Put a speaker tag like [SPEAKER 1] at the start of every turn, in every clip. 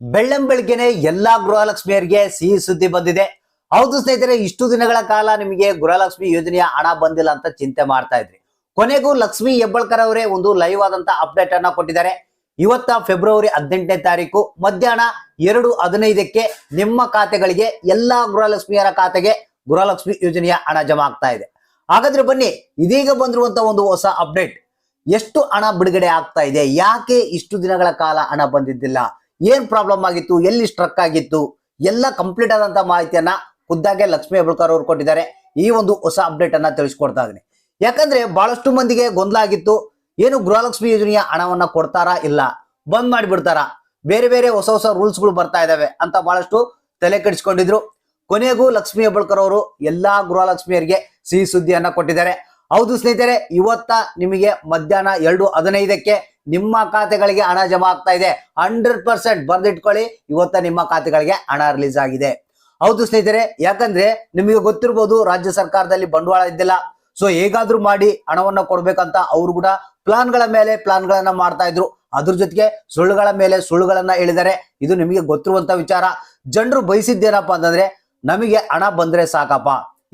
[SPEAKER 1] ಬೆಳ್ಳಂಬೆಳಗ್ಗೆನೆ ಎಲ್ಲಾ ಗೃಹಲಕ್ಷ್ಮಿಯರಿಗೆ ಸಿಹಿ ಸುದ್ದಿ ಬಂದಿದೆ. ಹೌದು ಸ್ನೇಹಿತರೆ, ಇಷ್ಟು ದಿನಗಳ ಕಾಲ ನಿಮಗೆ ಗೃಹಲಕ್ಷ್ಮಿ ಯೋಜನೆಯ ಹಣ ಬಂದಿಲ್ಲ ಅಂತ ಚಿಂತೆ ಮಾಡ್ತಾ ಇದ್ರಿ. ಕೊನೆಗೂ ಲಕ್ಷ್ಮಿ ಹೆಬ್ಬಾಳ್ಕರ್ ಅವರೇ ಒಂದು ಲೈವ್ ಆದಂತ ಅಪ್ಡೇಟ್ ಅನ್ನ ಕೊಟ್ಟಿದ್ದಾರೆ. ಇವತ್ತ ಫೆಬ್ರವರಿ 18ನೇ ತಾರೀಕು ಮಧ್ಯಾಹ್ನ 2:15ಕ್ಕೆ ನಿಮ್ಮ ಖಾತೆಗಳಿಗೆ ಎಲ್ಲಾ ಗೃಹಲಕ್ಷ್ಮಿಯರ ಖಾತೆಗೆ ಗೃಹಲಕ್ಷ್ಮಿ ಯೋಜನೆಯ ಹಣ ಜಮಾ ಆಗ್ತಾ ಇದೆ. ಹಾಗಾದ್ರೆ ಬನ್ನಿ, ಇದೀಗ ಬಂದಿರುವಂತ ಒಂದು ಹೊಸ ಅಪ್ಡೇಟ್. ಎಷ್ಟು ಹಣ ಬಿಡುಗಡೆ ಆಗ್ತಾ ಇದೆ, ಯಾಕೆ ಇಷ್ಟು ದಿನಗಳ ಕಾಲ ಹಣ ಬಂದಿದ್ದಿಲ್ಲ, ಏನ್ ಪ್ರಾಬ್ಲಮ್ ಆಗಿತ್ತು, ಎಲ್ಲಿ ಸ್ಟ್ರಕ್ ಆಗಿತ್ತು, ಎಲ್ಲ ಕಂಪ್ಲೀಟ್ ಆದಂತ ಮಾಹಿತಿಯನ್ನ ಖುದ್ದಾಗೆ ಲಕ್ಷ್ಮಿ ಹೆಬ್ಬಾಳ್ಕರ್ ಅವರು ಕೊಟ್ಟಿದ್ದಾರೆ. ಈ ಒಂದು ಹೊಸ ಅಪ್ಡೇಟ್ ಅನ್ನ ತಿಳಿಸ್ಕೊಡ್ತಾ ಇದೀನಿ. ಯಾಕಂದ್ರೆ ಬಹಳಷ್ಟು ಮಂದಿಗೆ ಗೊಂದಲ ಆಗಿತ್ತು, ಏನು ಗೃಹಲಕ್ಷ್ಮಿ ಯೋಜನೆಯ ಹಣವನ್ನ ಕೊಡ್ತಾರಾ ಇಲ್ಲ ಬಂದ್ ಮಾಡಿಬಿಡ್ತಾರಾ, ಬೇರೆ ಬೇರೆ ಹೊಸ ಹೊಸ ರೂಲ್ಸ್ ಗಳು ಬರ್ತಾ ಇದಾವೆ ಅಂತ ಬಹಳಷ್ಟು ತಲೆ ಕೆಡಿಸ್ಕೊಂಡಿದ್ರು. ಕೊನೆಗೂ ಲಕ್ಷ್ಮಿ ಹೆಬ್ಬಾಳ್ಕರ್ ಅವರು ಎಲ್ಲಾ ಗೃಹಲಕ್ಷ್ಮಿಯರಿಗೆ ಸಿಹಿ ಸುದ್ದಿಯನ್ನ ಕೊಟ್ಟಿದ್ದಾರೆ. ಹೌದು ಸ್ನೇಹಿತರೆ, ಇವತ್ತ ನಿಮಗೆ ಮಧ್ಯಾಹ್ನ 2:15ಕ್ಕೆ ನಿಮ್ಮ ಖಾತೆಗಳಿಗೆ ಹಣ ಜಮಾ ಆಗ್ತಾ ಇದೆ. 100% ಬರ್ದಿಟ್ಕೊಳ್ಳಿ, ಇವತ್ತ ನಿಮ್ಮ ಖಾತೆಗಳಿಗೆ ಹಣ ರಿಲೀಸ್ ಆಗಿದೆ. ಹೌದು ಸ್ನೇಹಿತರೆ, ಯಾಕಂದ್ರೆ ನಿಮಗೆ ಗೊತ್ತಿರಬಹುದು, ರಾಜ್ಯ ಸರ್ಕಾರದಲ್ಲಿ ಬಂಡವಾಳ ಇದ್ದಿಲ್ಲ. ಸೊ ಹೇಗಾದ್ರೂ ಮಾಡಿ ಹಣವನ್ನ ಕೊಡ್ಬೇಕಂತ ಅವ್ರು ಕೂಡ ಪ್ಲಾನ್ಗಳ ಮೇಲೆ ಪ್ಲಾನ್ಗಳನ್ನ ಮಾಡ್ತಾ ಇದ್ರು. ಅದ್ರ ಜೊತೆಗೆ ಸುಳ್ಳುಗಳ ಮೇಲೆ ಸುಳ್ಳುಗಳನ್ನ ಹೇಳಿದ್ದಾರೆ. ಇದು ನಿಮಗೆ ಗೊತ್ತಿರುವಂತ ವಿಚಾರ. ಜನರು ಬಯಸಿದ್ದೇನಪ್ಪ ಅಂತಂದ್ರೆ, ನಮಗೆ ಹಣ ಬಂದ್ರೆ ಸಾಕಪ್ಪ,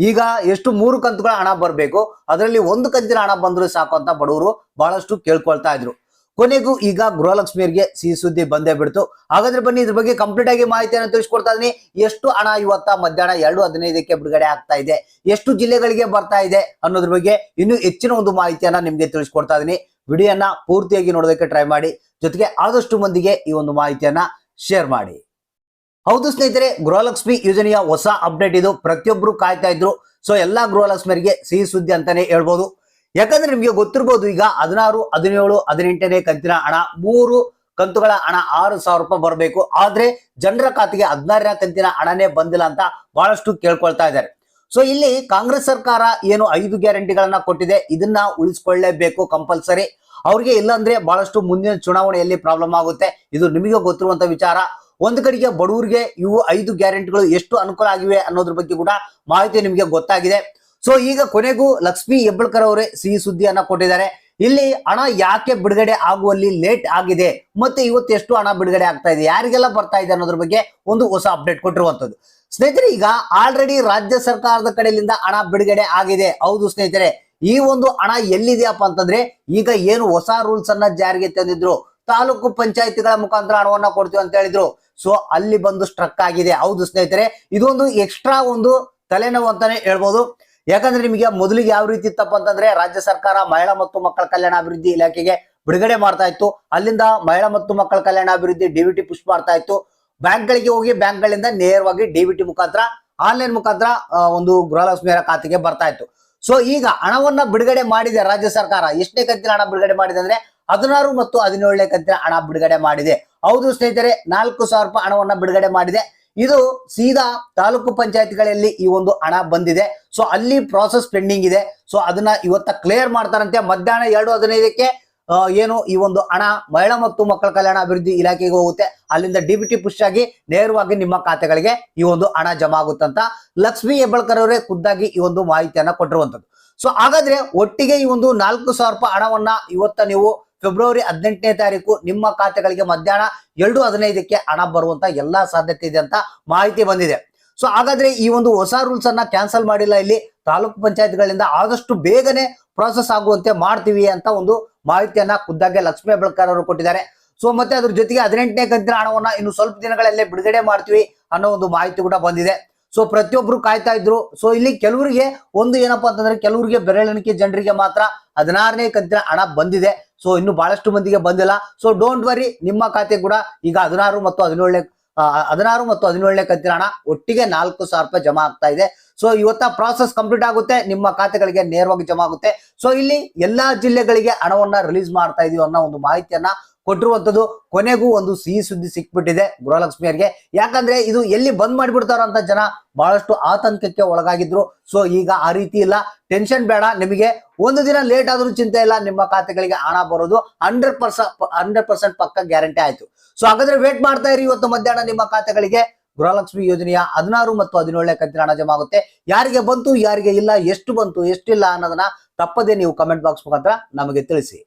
[SPEAKER 1] ಈಗ ಎಷ್ಟು 3 ಕಂತುಗಳ ಹಣ ಬರಬೇಕು, ಅದರಲ್ಲಿ 1 ಕಂತಿನ ಹಣ ಬಂದ್ರೆ ಸಾಕು ಅಂತ ಬಡವರು ಬಹಳಷ್ಟು ಕೇಳ್ಕೊಳ್ತಾ ಇದ್ರು. ಕೊನೆಗೂ ಈಗ ಗೃಹಲಕ್ಷ್ಮಿಯರಿಗೆ ಸಿಹಿ ಸುದ್ದಿ ಬಂದೇ ಬಿಡ್ತು. ಹಾಗಾದ್ರೆ ಬನ್ನಿ, ಇದ್ರ ಬಗ್ಗೆ ಕಂಪ್ಲೀಟ್ ಆಗಿ ಮಾಹಿತಿಯನ್ನು ತಿಳಿಸ್ಕೊಡ್ತಾ ಇದೀನಿ. ಎಷ್ಟು ಹಣ ಇವತ್ತ ಮಧ್ಯಾಹ್ನ 2:15ಕ್ಕೆ ಬಿಡುಗಡೆ ಆಗ್ತಾ ಇದೆ, ಎಷ್ಟು ಜಿಲ್ಲೆಗಳಿಗೆ ಬರ್ತಾ ಇದೆ ಅನ್ನೋದ್ರ ಬಗ್ಗೆ ಇನ್ನೂ ಹೆಚ್ಚಿನ ಒಂದು ಮಾಹಿತಿಯನ್ನ ನಿಮ್ಗೆ ತಿಳಿಸ್ಕೊಡ್ತಾ ಇದೀನಿ. ವಿಡಿಯೋನ ಪೂರ್ತಿಯಾಗಿ ನೋಡೋದಕ್ಕೆ ಟ್ರೈ ಮಾಡಿ, ಜೊತೆಗೆ ಆದಷ್ಟು ಮಂದಿಗೆ ಈ ಒಂದು ಮಾಹಿತಿಯನ್ನ ಶೇರ್ ಮಾಡಿ. ಹೌದು ಸ್ನೇಹಿತರೆ, ಗೃಹಲಕ್ಷ್ಮಿ ಯೋಜನೆಯ ಹೊಸ ಅಪ್ಡೇಟ್ ಇದು. ಪ್ರತಿಯೊಬ್ರು ಕಾಯ್ತಾ ಇದ್ರು. ಸೊ ಎಲ್ಲಾ ಗೃಹಲಕ್ಷ್ಮಿಯರಿಗೆ ಸಿಹಿ ಸುದ್ದಿ ಅಂತಾನೆ ಹೇಳ್ಬೋದು. ಯಾಕಂದ್ರೆ ನಿಮ್ಗೆ ಗೊತ್ತಿರ್ಬೋದು, ಈಗ 16, 17, 18ನೇ ಕಂತಿನ ಹಣ 3 ಕಂತುಗಳ ಹಣ 6,000 ರೂಪಾಯಿ ಬರಬೇಕು. ಆದ್ರೆ ಜನರ ಖಾತೆಗೆ 16ನೇ ಕಂತಿನ ಹಣನೇ ಬಂದಿಲ್ಲ ಅಂತ ಬಹಳಷ್ಟು ಕೇಳ್ಕೊಳ್ತಾ ಇದ್ದಾರೆ. ಸೊ ಇಲ್ಲಿ ಕಾಂಗ್ರೆಸ್ ಸರ್ಕಾರ ಏನು 5 ಗ್ಯಾರಂಟಿಗಳನ್ನ ಕೊಟ್ಟಿದೆ, ಇದನ್ನ ಉಳಿಸ್ಕೊಳ್ಳೇಬೇಕು ಕಂಪಲ್ಸರಿ. ಅವ್ರಿಗೆ ಇಲ್ಲಾಂದ್ರೆ ಬಹಳಷ್ಟು ಮುಂದಿನ ಚುನಾವಣೆಯಲ್ಲಿ ಪ್ರಾಬ್ಲಮ್ ಆಗುತ್ತೆ. ಇದು ನಿಮಗೆ ಗೊತ್ತಿರುವಂತ ವಿಚಾರ. ಒಂದು ಕಡೆಗೆ ಬಡವರಿಗೆ ಇವು 5 ಗ್ಯಾರಂಟಿಗಳು ಎಷ್ಟು ಅನುಕೂಲ ಆಗಿವೆ ಅನ್ನೋದ್ರ ಬಗ್ಗೆ ಕೂಡ ಮಾಹಿತಿ ನಿಮಗೆ ಗೊತ್ತಾಗಿದೆ. ಸೊ ಈಗ ಕೊನೆಗೂ ಲಕ್ಷ್ಮಿ ಹೆಬ್ಬಾಳ್ಕರ್ ಅವರೇ ಸಿಹಿ ಸುದ್ದಿಯನ್ನ ಕೊಟ್ಟಿದ್ದಾರೆ. ಇಲ್ಲಿ ಹಣ ಯಾಕೆ ಬಿಡುಗಡೆ ಆಗುವಲ್ಲಿ ಲೇಟ್ ಆಗಿದೆ, ಮತ್ತೆ ಇವತ್ತು ಎಷ್ಟು ಹಣ ಬಿಡುಗಡೆ ಆಗ್ತಾ ಇದೆ, ಯಾರಿಗೆಲ್ಲ ಬರ್ತಾ ಇದೆ ಅನ್ನೋದ್ರ ಬಗ್ಗೆ ಒಂದು ಹೊಸ ಅಪ್ಡೇಟ್ ಕೊಟ್ಟಿರುವಂತದ್ದು. ಸ್ನೇಹಿತರೆ, ಈಗ ಆಲ್ರೆಡಿ ರಾಜ್ಯ ಸರ್ಕಾರದ ಕಡೆಯಿಂದ ಹಣ ಬಿಡುಗಡೆ ಆಗಿದೆ. ಹೌದು ಸ್ನೇಹಿತರೆ, ಈ ಒಂದು ಹಣ ಎಲ್ಲಿದೆಯಪ್ಪ ಅಂತಂದ್ರೆ, ಈಗ ಏನು ಹೊಸ ರೂಲ್ಸ್ ಅನ್ನ ಜಾರಿಗೆ ತಂದಿದ್ರು, ತಾಲೂಕು ಪಂಚಾಯತಿಗಳ ಮುಖಾಂತರ ಹಣವನ್ನ ಕೊಡ್ತೀವಿ ಅಂತ ಹೇಳಿದ್ರು. ಸೊ ಅಲ್ಲಿ ಬಂದು ಸ್ಟ್ರಕ್ ಆಗಿದೆ. ಹೌದು ಸ್ನೇಹಿತರೆ, ಇದೊಂದು ಎಕ್ಸ್ಟ್ರಾ ಒಂದು ತಲೆನೋವು ಅಂತಾನೆ ಹೇಳ್ಬೋದು. ಯಾಕಂದ್ರೆ ನಿಮಗೆ ಮೊದಲಿಗೆ ಯಾವ ರೀತಿ ಇತ್ತಪ್ಪ ಅಂತಂದ್ರೆ, ರಾಜ್ಯ ಸರ್ಕಾರ ಮಹಿಳಾ ಮತ್ತು ಮಕ್ಕಳ ಕಲ್ಯಾಣ ಅಭಿವೃದ್ಧಿ ಇಲಾಖೆಗೆ ಬಿಡುಗಡೆ ಮಾಡ್ತಾ ಇತ್ತು. ಅಲ್ಲಿಂದ ಮಹಿಳಾ ಮತ್ತು ಮಕ್ಕಳ ಕಲ್ಯಾಣ ಅಭಿವೃದ್ಧಿ ಡಿಬಿಟಿ ಪುಷ್ ಮಾಡ್ತಾ ಇತ್ತು. ಬ್ಯಾಂಕ್ಗಳಿಗೆ ಹೋಗಿ ಬ್ಯಾಂಕ್ಗಳಿಂದ ನೇರವಾಗಿ ಡಿಬಿಟಿ ಮುಖಾಂತರ, ಆನ್ಲೈನ್ ಮುಖಾಂತರ ಒಂದು ಗೃಹಲಕ್ಷ್ಮಿಯರ ಖಾತೆಗೆ ಬರ್ತಾ ಇತ್ತು. ಸೊ ಈಗ ಹಣವನ್ನ ಬಿಡುಗಡೆ ಮಾಡಿದೆ ರಾಜ್ಯ ಸರ್ಕಾರ. ಎಷ್ಟನೇ ಕಂತಿನ ಹಣ ಬಿಡುಗಡೆ ಮಾಡಿದೆ ಅಂದ್ರೆ 16 ಮತ್ತು 17ನೇ ಕಂತಿನ ಹಣ ಬಿಡುಗಡೆ ಮಾಡಿದೆ. ಹೌದು ಸ್ನೇಹಿತರೆ, 4,000 ರೂಪಾಯಿ ಹಣವನ್ನ ಬಿಡುಗಡೆ ಮಾಡಿದೆ. ಇದು ಸೀದಾ ತಾಲೂಕು ಪಂಚಾಯತ್ಗಳಲ್ಲಿ ಈ ಒಂದು ಹಣ ಬಂದಿದೆ. ಸೊ ಅಲ್ಲಿ ಪ್ರಾಸೆಸ್ ಪೆಂಡಿಂಗ್ ಇದೆ. ಸೊ ಅದನ್ನ ಇವತ್ತ ಕ್ಲಿಯರ್ ಮಾಡ್ತಾರಂತೆ. ಮಧ್ಯಾಹ್ನ 2:15ಕ್ಕೆ ಏನು ಈ ಒಂದು ಹಣ ಮಹಿಳಾ ಮತ್ತು ಮಕ್ಕಳ ಕಲ್ಯಾಣ ಅಭಿವೃದ್ಧಿ ಇಲಾಖೆಗೆ ಹೋಗುತ್ತೆ. ಅಲ್ಲಿಂದ ಡಿಬಿಟಿ ಪುಷ್ ಆಗಿ ನೇರವಾಗಿ ನಿಮ್ಮ ಖಾತೆಗಳಿಗೆ ಈ ಒಂದು ಹಣ ಜಮಾ ಆಗುತ್ತಂತ ಲಕ್ಷ್ಮಿ ಹೆಬ್ಬಾಳ್ಕರ್ ಅವರೇ ಖುದ್ದಾಗಿ ಈ ಒಂದು ಮಾಹಿತಿಯನ್ನ ಕೊಟ್ಟಿರುವಂತದ್ದು. ಸೊ ಹಾಗಾದ್ರೆ ಒಟ್ಟಿಗೆ ಈ ಒಂದು 4,000 ರೂಪಾಯಿ ಹಣವನ್ನ ಇವತ್ತ ನೀವು ಫೆಬ್ರವರಿ 18ನೇ ತಾರೀಕು ನಿಮ್ಮ ಖಾತೆಗಳಿಗೆ ಮಧ್ಯಾಹ್ನ 2:15ಕ್ಕೆ ಹಣ ಬರುವಂತ ಎಲ್ಲಾ ಸಾಧ್ಯತೆ ಇದೆ ಅಂತ ಮಾಹಿತಿ ಬಂದಿದೆ. ಸೊ ಹಾಗಾದ್ರೆ ಈ ಒಂದು ಹೊಸ ರೂಲ್ಸ್ ಅನ್ನ ಕ್ಯಾನ್ಸಲ್ ಮಾಡಿಲ್ಲ. ಇಲ್ಲಿ ತಾಲೂಕು ಪಂಚಾಯತ್ಗಳಿಂದ ಆದಷ್ಟು ಬೇಗನೆ ಪ್ರಾಸೆಸ್ ಆಗುವಂತೆ ಮಾಡ್ತೀವಿ ಅಂತ ಒಂದು ಮಾಹಿತಿಯನ್ನ ಖುದ್ದಾಗೆ ಲಕ್ಷ್ಮಿ ಹೆಬ್ಬಾಳ್ಕರ್ ಅವರು ಕೊಟ್ಟಿದ್ದಾರೆ. ಸೊ ಮತ್ತೆ ಅದ್ರ ಜೊತೆಗೆ 18ನೇ ಕಂತಿನ ಹಣವನ್ನ ಇನ್ನು ಸ್ವಲ್ಪ ದಿನಗಳಲ್ಲೇ ಬಿಡುಗಡೆ ಮಾಡ್ತೀವಿ ಅನ್ನೋ ಒಂದು ಮಾಹಿತಿ ಕೂಡ ಬಂದಿದೆ. ಸೊ ಪ್ರತಿಯೊಬ್ರು ಕಾಯ್ತಾ ಇದ್ರು. ಸೊ ಇಲ್ಲಿ ಕೆಲವರಿಗೆ ಒಂದು ಏನಪ್ಪಾ ಅಂತಂದ್ರೆ, ಕೆಲವರಿಗೆ ಬೆರಳೆಣಿಕೆ ಜನರಿಗೆ ಮಾತ್ರ 16ನೇ ಕಂತಿನ ಹಣ ಬಂದಿದೆ. ಸೊ ಇನ್ನು ಬಹಳಷ್ಟು ಮಂದಿಗೆ ಬಂದಿಲ್ಲ. ಸೊ ಡೋಂಟ್ ವರಿ, ನಿಮ್ಮ ಖಾತೆ ಕೂಡ ಈಗ 16 ಮತ್ತು 17ನೇ ಕಂತಿನ ಹಣ ಒಟ್ಟಿಗೆ 4,000 ರೂಪಾಯಿ ಜಮಾ ಆಗ್ತಾ ಇದೆ. ಸೊ ಇವತ್ತ ಪ್ರಾಸೆಸ್ ಕಂಪ್ಲೀಟ್ ಆಗುತ್ತೆ, ನಿಮ್ಮ ಖಾತೆಗಳಿಗೆ ನೇರವಾಗಿ ಜಮಾ ಆಗುತ್ತೆ. ಸೊ ಇಲ್ಲಿ ಎಲ್ಲಾ ಜಿಲ್ಲೆಗಳಿಗೆ ಹಣವನ್ನ ರಿಲೀಸ್ ಮಾಡ್ತಾ ಇದೀವಿ ಅನ್ನೋ ಒಂದು ಮಾಹಿತಿಯನ್ನ ಕೊಟ್ಟಿರುವಂತದ್ದು. ಕೊನೆಗೂ ಒಂದು ಸಿಹಿ ಸುದ್ದಿ ಸಿಕ್ಬಿಟ್ಟಿದೆ ಗೃಹಲಕ್ಷ್ಮಿಯರಿಗೆ. ಯಾಕಂದ್ರೆ ಇದು ಎಲ್ಲಿ ಬಂದ್ ಮಾಡಿಬಿಡ್ತಾರ ಅಂತ ಜನ ಬಹಳಷ್ಟು ಆತಂಕಕ್ಕೆ ಒಳಗಾಗಿದ್ರು. ಸೊ ಈಗ ಆ ರೀತಿ ಇಲ್ಲ, ಟೆನ್ಷನ್ ಬೇಡ. ನಿಮಗೆ ಒಂದು ದಿನ ಲೇಟ್ ಆದ್ರೂ ಚಿಂತೆ ಇಲ್ಲ, ನಿಮ್ಮ ಖಾತೆಗಳಿಗೆ ಹಣ ಬರೋದು 100% ಪಕ್ಕ ಗ್ಯಾರಂಟಿ ಆಯ್ತು. ಸೊ ಹಾಗಾದ್ರೆ ವೇಟ್ ಮಾಡ್ತಾ ಇರಿ. ಇವತ್ತು ಮಧ್ಯಾಹ್ನ ನಿಮ್ಮ ಖಾತೆಗಳಿಗೆ ಗೃಹಲಕ್ಷ್ಮಿ ಯೋಜನೆಯ 16 ಮತ್ತು 17ನೇ ಕಂತಿನ ಹಣ ಜಮಾ ಆಗುತ್ತೆ. ಯಾರಿಗೆ ಬಂತು, ಯಾರಿಗೆ ಇಲ್ಲ, ಎಷ್ಟು ಬಂತು, ಎಷ್ಟಿಲ್ಲ ಅನ್ನೋದನ್ನ ತಪ್ಪದೆ ನೀವು ಕಮೆಂಟ್ ಬಾಕ್ಸ್ ಮುಖಾಂತರ ನಮಗೆ ತಿಳಿಸಿ.